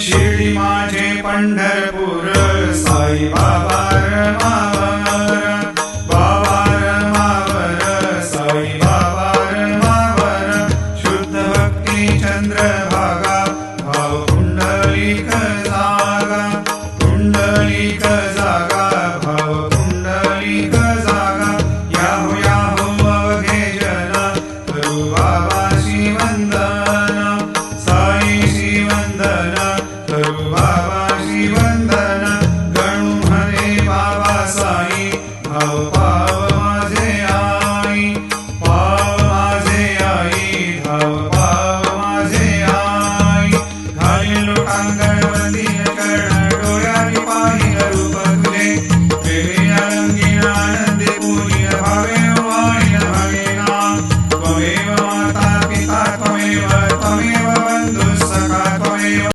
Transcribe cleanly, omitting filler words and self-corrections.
शिर्डी माझे पंढरपूर साई बाबा रमावर बाबा रमावर साई बाबा रमावर शुद्ध भक्ती चंद्रभागा भाव कुंडलिक जागा कुंडलिक जागा भाव कुंडलिक जागा याहो याहो अवघे जना करू बाबाशी वंदना साईशी वंदना करू बाबाशी वंदना गणू म्हणे बाबा साई भाव पाव माझे आई पाव माझे आई भाव पाव माझे आई घालीलो टांगण वंदीन कर्ण